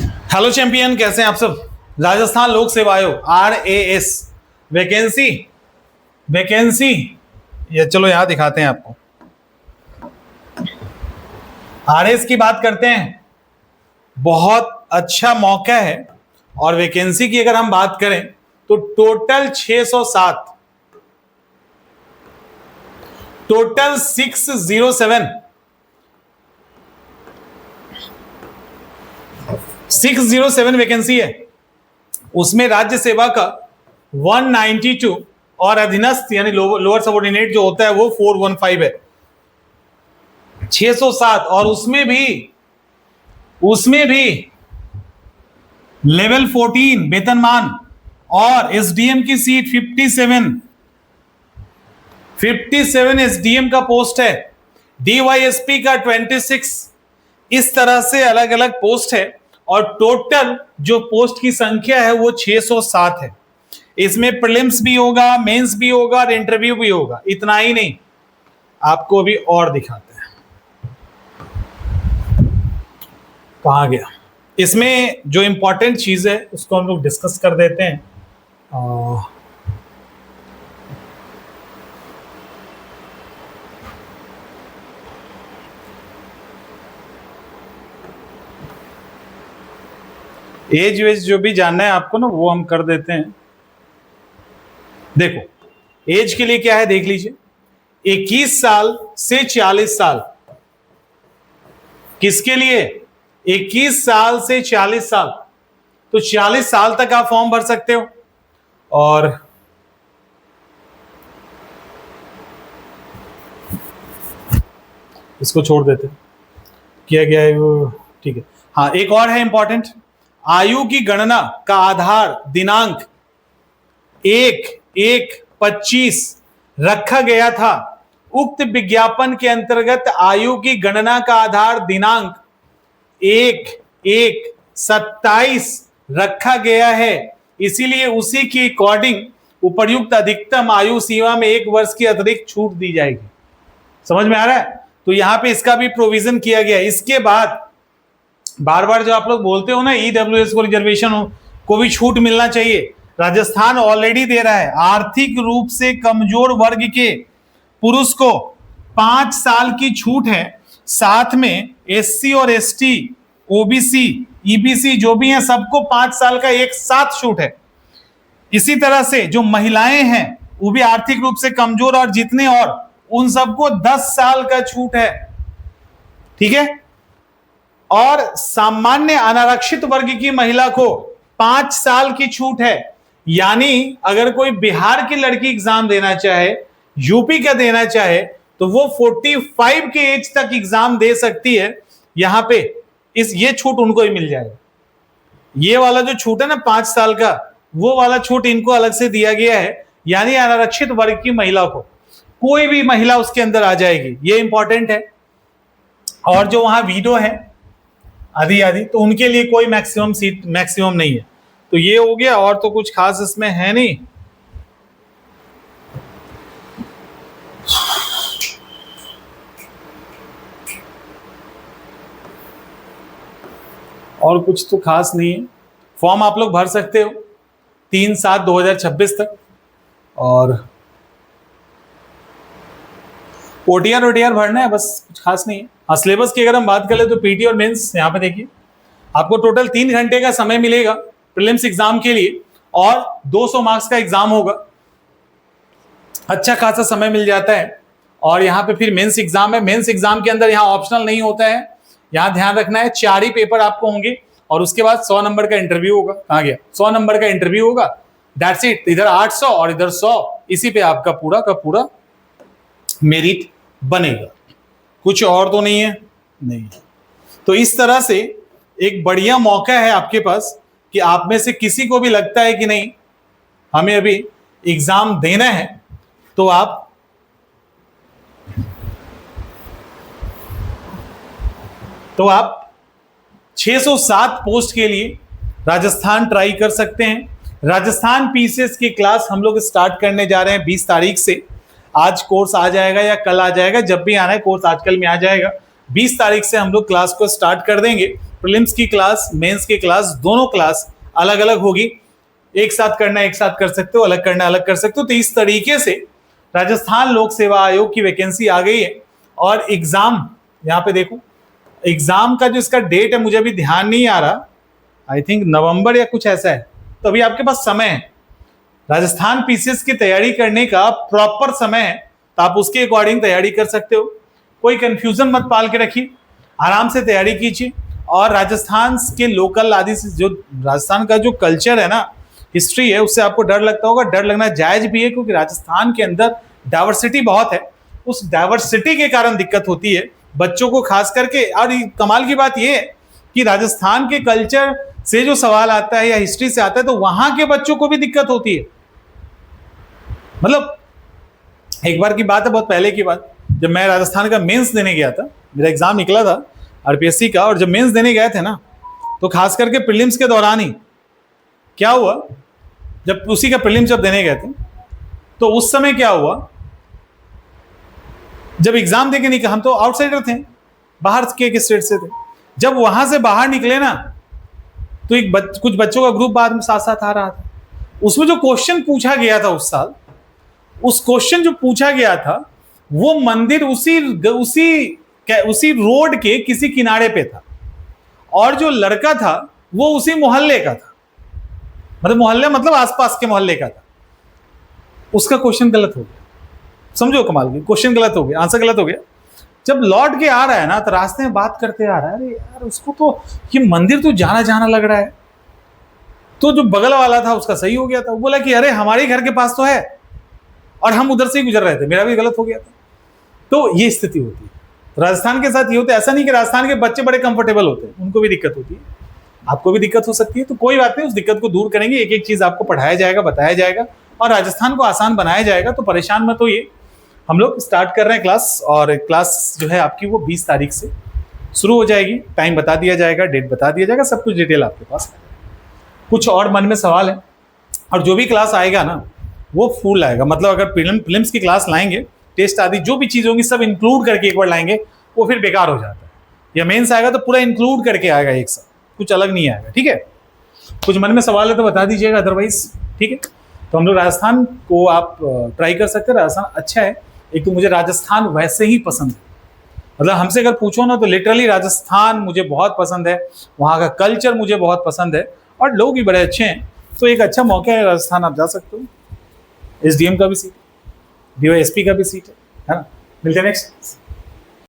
Hello champion, कैसे हैं आप सब। राजस्थान लोक सेवा आयोग RAS वैकेंसी वैकेंसी ये चलो यहां दिखाते हैं आपको। RAS की बात करते हैं, बहुत अच्छा मौका है। और वैकेंसी की अगर हम बात करें तो टोटल 607, टोटल 607 वैकेंसी है। उसमें राज्य सेवा का 192 और अधीनस्थ यानी लोअर सबऑर्डिनेट जो होता है वो 415 है। 607 और उसमें भी लेवल 14 वेतनमान और एसडीएम की सीट 57 एसडीएम का पोस्ट है, डीवाईएसपी का 26। इस तरह से अलग अलग पोस्ट है और टोटल जो पोस्ट की संख्या है वो 607 है। इसमें प्रीलिम्स भी होगा, मेंस भी होगा और इंटरव्यू भी होगा। इतना ही नहीं, आपको अभी और दिखाते हैं। कहां गया? इसमें जो इंपॉर्टेंट चीज है उसको हम लोग डिस्कस कर देते हैं। एज वेज जो भी जानना है आपको ना वो हम कर देते हैं। देखो, एज के लिए क्या है देख लीजिए, 21 साल से 40 साल। किसके लिए? 21 साल से 40 साल। तो 40 साल तक आप फॉर्म भर सकते हो। और इसको छोड़ देते हैं, किया गया है वो, ठीक है। हाँ, एक और है इंपॉर्टेंट, आयु की गणना का आधार दिनांक 1/1/25 रखा गया था। उक्त विज्ञापन के अंतर्गत आयु की गणना का आधार दिनांक 1/1/27 रखा गया है। इसीलिए उसी के अकॉर्डिंग उपर्युक्त अधिकतम आयु सीमा में 1 वर्ष की अतिरिक्त छूट दी जाएगी। समझ में आ रहा है? तो यहां पे इसका भी प्रोविजन किया गया है। इसके बाद बार बार जो आप लोग बोलते हो ना ईडब्ल्यूएस को रिजर्वेशन को भी छूट मिलना चाहिए, राजस्थान ऑलरेडी दे रहा है। आर्थिक रूप से कमजोर वर्ग के पुरुष को 5 साल की छूट है। साथ में एससी और एसटी, ओबीसी, ईबीसी जो भी हैं सबको 5 साल का एक साथ छूट है। इसी तरह से जो महिलाएं हैं वो भी आर्थिक रूप से कमजोर और जितने और उन सबको 10 साल का छूट है। ठीक है। और सामान्य अनारक्षित वर्ग की महिला को 5 साल की छूट है। यानी अगर कोई बिहार की लड़की एग्जाम देना चाहे, यूपी का देना चाहे, तो वो 45 के एज तक एग्जाम दे सकती है। यहां पे ये छूट उनको ही मिल जाएगा। ये वाला जो छूट है ना 5 साल का, वो वाला छूट इनको अलग से दिया गया है। यानी अनारक्षित वर्ग की महिला को कोई भी महिला उसके अंदर आ जाएगी, ये इंपॉर्टेंट है। और जो वहां वीडो है आदि तो उनके लिए कोई मैक्सिमम नहीं है। तो ये हो गया, और तो कुछ खास इसमें है नहीं। और कुछ तो खास नहीं है। फॉर्म आप लोग भर सकते हो 3/7/2026 तक। और ओटीआर भरना है, बस कुछ खास नहीं है। हाँ, सिलेबस की अगर हम बात करें तो पीटी और मेंस यहाँ पे देखिए, आपको टोटल 3 घंटे का समय मिलेगा प्रीलिम्स एग्जाम के लिए और 200 मार्क्स का एग्जाम होगा। अच्छा खासा समय मिल जाता है। और यहाँ पे फिर मेंस एग्जाम है। मेंस एग्जाम के अंदर यहाँ ऑप्शनल नहीं होता है। यहाँ ध्यान रखना है 4 ही पेपर आपको होंगे और उसके बाद 100 नंबर का इंटरव्यू होगा। कहाँ गया? 100 नंबर का इंटरव्यू होगा, दैट्स इट। इधर 800 और इधर 100, इसी पे आपका पूरा का पूरा मेरिट बनेगा। कुछ और तो नहीं है, नहीं। तो इस तरह से एक बढ़िया मौका है आपके पास कि आप में से किसी को भी लगता है कि नहीं हमें अभी एग्जाम देना है, तो आप तो आप 607 पोस्ट के लिए राजस्थान ट्राई कर सकते हैं। राजस्थान पीसीएस की क्लास हम लोग स्टार्ट करने जा रहे हैं 20 तारीख से। आज कोर्स आ जाएगा या कल आ जाएगा, जब भी आना है कोर्स आजकल में आ जाएगा। 20 तारीख से हम लोग क्लास को स्टार्ट कर देंगे प्रीलिम्स की क्लास, मेंस की क्लास, दोनों क्लास अलग अलग होगी। एक साथ करना एक साथ कर सकते हो, अलग करना अलग कर सकते हो। तो इस तरीके से राजस्थान लोक सेवा आयोग की वैकेंसी आ गई है। और एग्जाम यहाँ पे देखो, एग्जाम का जो इसका डेट है मुझे अभी ध्यान नहीं आ रहा, आई थिंक नवंबर या कुछ ऐसा है। तो अभी आपके पास समय है, राजस्थान पीसीएस की तैयारी करने का प्रॉपर समय है, तो आप उसके अकॉर्डिंग तैयारी कर सकते हो। कोई कंफ्यूजन मत पाल के रखिए, आराम से तैयारी कीजिए। और राजस्थान के लोकल आदि जो राजस्थान का जो कल्चर है ना, हिस्ट्री है, उससे आपको डर लगता होगा। डर लगना जायज भी है, क्योंकि राजस्थान के अंदर डाइवर्सिटी बहुत है। उस डाइवर्सिटी के कारण दिक्कत होती है बच्चों को खास करके। और कमाल की बात यह है कि राजस्थान के कल्चर से जो सवाल आता है या हिस्ट्री से आता है, तो वहां के बच्चों को भी दिक्कत होती है। मतलब एक बार की बात है, बहुत पहले की बात, जब मैं राजस्थान का मेंस देने गया था, मेरा एग्जाम निकला था आरपीएससी का, और जब मेंस देने गए थे ना, तो खास करके प्रीलिम्स के दौरान ही क्या हुआ, जब उसी का प्रीलिम्स जब देने गए थे, तो उस समय क्या हुआ, जब एग्जाम देके निकले, हम तो आउटसाइडर थे, बाहर के स्टेट से थे। जब वहां से बाहर निकले ना, तो कुछ बच्चों का ग्रुप बाद में साथ साथ आ रहा था। उसमें जो क्वेश्चन पूछा गया था उस साल, उस क्वेश्चन जो पूछा गया था, वो मंदिर उसी रोड के किसी किनारे पे था, और जो लड़का था वो उसी मोहल्ले का था, मतलब मोहल्ले मतलब आसपास के मोहल्ले का था। उसका क्वेश्चन गलत हो गया, समझो कमाल की, क्वेश्चन गलत हो गया, आंसर गलत हो गया। जब लौट के आ रहा है ना, तो रास्ते में बात करते आ रहा है, अरे यार उसको तो ये मंदिर तो जाना जाना लग रहा है। तो जो बगल वाला था उसका सही हो गया था, वो बोला कि अरे हमारे घर के पास तो है, और हम उधर से ही गुजर रहे थे, मेरा भी गलत हो गया था। तो ये स्थिति होती है राजस्थान के साथ। ये होता है, ऐसा नहीं कि राजस्थान के बच्चे बड़े कंफर्टेबल होते हैं, उनको भी दिक्कत होती है, आपको भी दिक्कत हो सकती है। तो कोई बात नहीं, उस दिक्कत को दूर करेंगे, एक एक चीज आपको पढ़ाया जाएगा, बताया जाएगा, और राजस्थान को आसान बनाया जाएगा। तो परेशान मत होइए, हम लोग स्टार्ट कर रहे हैं क्लास, और क्लास जो है आपकी वो 20 तारीख से शुरू हो जाएगी। टाइम बता दिया जाएगा, डेट बता दिया जाएगा, सब कुछ डिटेल आपके पास है। कुछ और मन में सवाल है? और जो भी क्लास आएगा ना, वो फुल आएगा, मतलब अगर प्रीलिम्स की क्लास लाएंगे, टेस्ट आदि जो भी चीज़ होंगी सब इंक्लूड करके एक बार लाएंगे, वो फिर बेकार हो जाता है। या मेंस आएगा तो पूरा इंक्लूड करके आएगा एक साथ, कुछ अलग नहीं आएगा, ठीक है। कुछ मन में सवाल है तो बता दीजिएगा, अदरवाइज ठीक है। तो हम लोग राजस्थान को आप ट्राई कर सकते हैं, राजस्थान अच्छा है। एक तो मुझे राजस्थान वैसे ही पसंद है, मतलब हमसे अगर पूछो ना, तो लिटरली राजस्थान मुझे बहुत पसंद है, वहाँ का कल्चर मुझे बहुत पसंद है, और लोग भी बड़े अच्छे हैं। तो एक अच्छा मौका है, राजस्थान आप जा सकते हो। एसडीएम का भी सीट है, डीवाईएसपी का भी सीट है ना। मिलते हैं नेक्स्ट।